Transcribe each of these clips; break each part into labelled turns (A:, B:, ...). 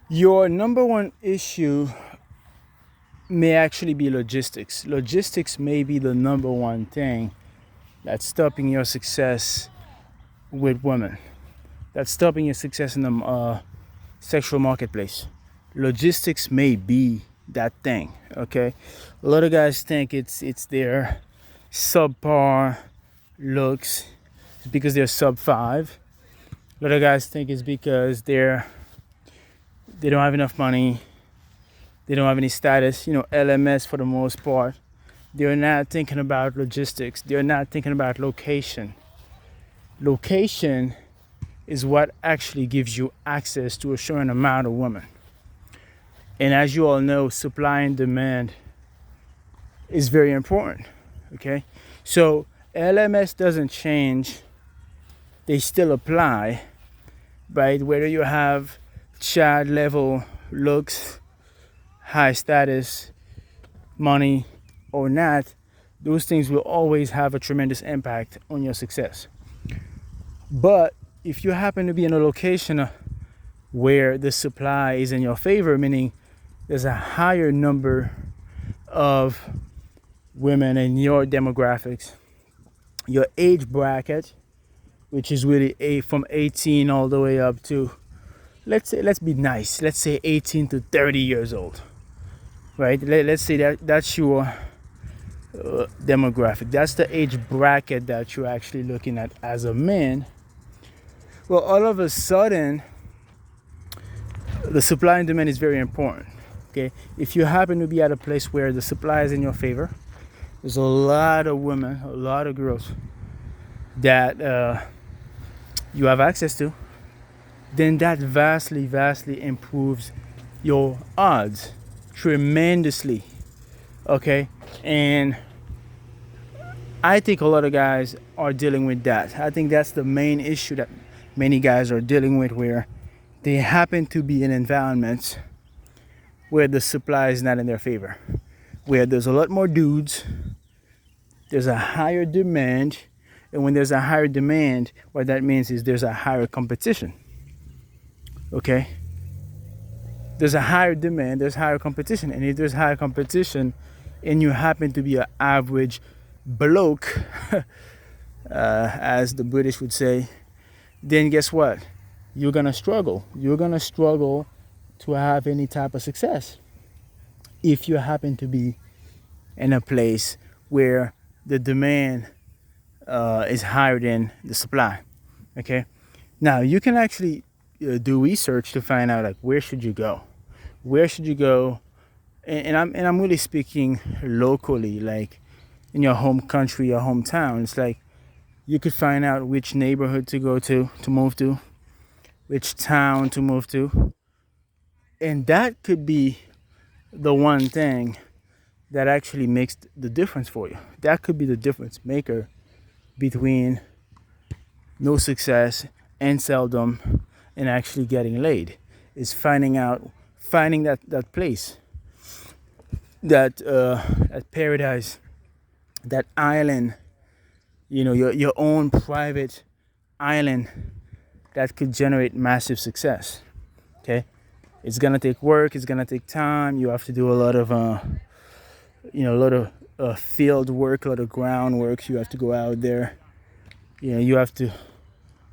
A: Your number one issue may actually be logistics. Logistics may be the number one thing that's stopping your success with women. That's stopping your success in the sexual marketplace. Logistics may be that thing. Okay, a lot of guys think it's their subpar looks. It's because they're sub 5. A lot of guys think it's because they don't have enough money. They don't have any status. LMS for the most part. They're not thinking about logistics. They're not thinking about location. Location is what actually gives you access to a certain amount of women. And as you all know, supply and demand is very important. Okay? So LMS doesn't change. They still apply, right? Whether you have child level looks, high status, money, or not, those things will always have a tremendous impact on your success. But if you happen to be in a location where the supply is in your favor, meaning there's a higher number of women in your demographics, your age bracket, which is really from 18 all the way up to, let's be nice, let's say 18 to 30 years old, right? Let's say that's your demographic. That's the age bracket that you're actually looking at as a man. Well, all of a sudden, the supply and demand is very important. Okay, if you happen to be at a place where the supply is in your favor, there's a lot of women, a lot of girls that you have access to, then that vastly improves your odds tremendously. Okay, and I think a lot of guys are dealing with that. I think that's the main issue that many guys are dealing with, where they happen to be in environments where the supply is not in their favor, where there's a lot more dudes, there's a higher demand, and when there's a higher demand, what that means is there's a higher competition. Okay? There's a higher demand, there's higher competition, and if there's higher competition and you happen to be an average bloke, as the British would say, then guess what? You're gonna struggle. You're gonna struggle to have any type of success if you happen to be in a place where the demand is higher than the supply. Okay, now you can actually do research to find out, like, where should you go, and I'm really speaking locally, like in your home country, your hometown. It's like you could find out which neighborhood to go to move to, which town to move to, and that could be the one thing that actually makes the difference for you. That could be the difference maker between no success and seldom and actually getting laid, is finding that place, that paradise, that island, your own private island that could generate massive success. Okay, it's gonna take work, it's gonna take time. You have to do a lot of field work, a lot of groundwork. You have to go out there. You have to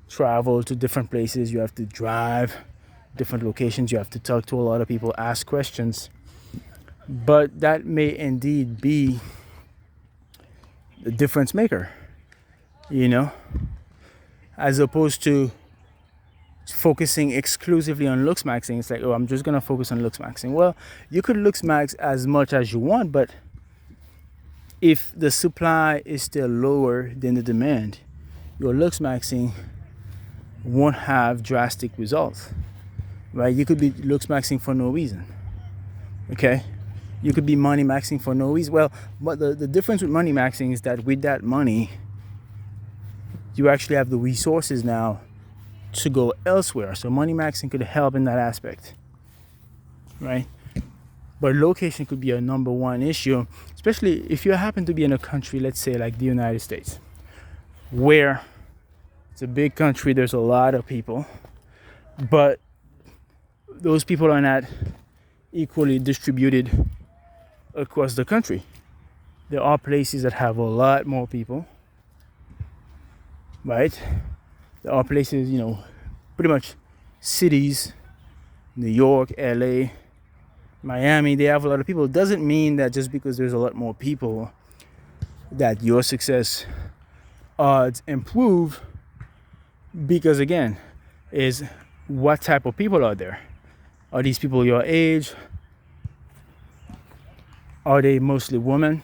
A: travel to different places. You have to drive different locations. You have to talk to a lot of people, ask questions. But that may indeed be the difference maker, as opposed to focusing exclusively on looks maxing. It's like, oh, I'm just gonna focus on looks maxing. Well, you could looks max as much as you want, but if the supply is still lower than the demand, your looks maxing won't have drastic results, right? You could be looks maxing for no reason. Okay, you could be money maxing for no reason. Well, but the difference with money maxing is that with that money, you actually have the resources now to go elsewhere. So money maxing could help in that aspect, right? But location could be a number one issue, especially if you happen to be in a country, let's say like the United States, where it's a big country, there's a lot of people, but those people are not equally distributed across the country. There are places that have a lot more people, right? There are places, pretty much cities, New York, LA, Miami, they have a lot of people. It doesn't mean that just because there's a lot more people that your success odds improve, because again, is what type of people are there? Are these people your age? Are they mostly women?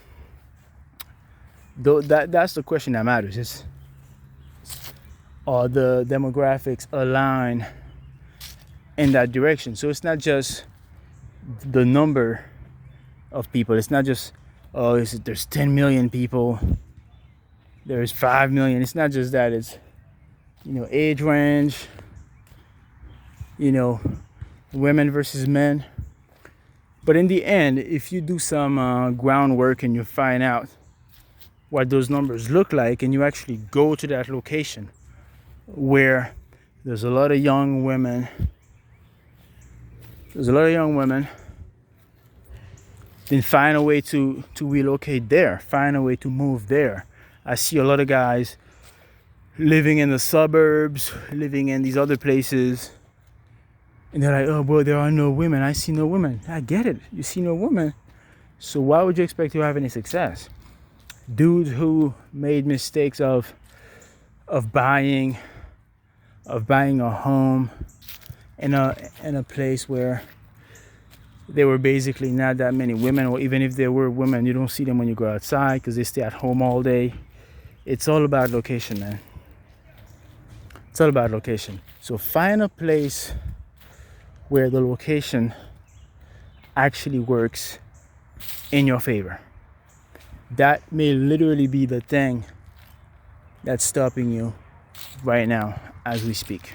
A: Though that's the question that matters. Is are the demographics aligned in that direction? So it's not just the number of people. It's not just there's 10 million people, there's 5 million. It's not just that. It's age range, women versus men. But in the end, if you do some groundwork and you find out what those numbers look like, and you actually go to that location where there's a lot of young women, then find a way to relocate there, find a way to move there. I see a lot of guys living in the suburbs, living in these other places, and they're like, oh, well, there are no women. I see no women. I get it. You see no women. So why would you expect to have any success? Dudes who made mistakes of buying a home in a place where there were basically not that many women, or even if there were women, you don't see them when you go outside because they stay at home all day. It's all about location, man. It's all about location. So find a place where the location actually works in your favor. That may literally be the thing that's stopping you right now as we speak.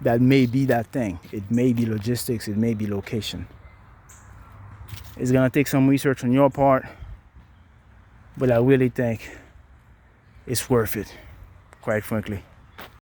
A: That may be that thing. It may be logistics, it may be location. It's gonna take some research on your part, but I really think it's worth it, quite frankly.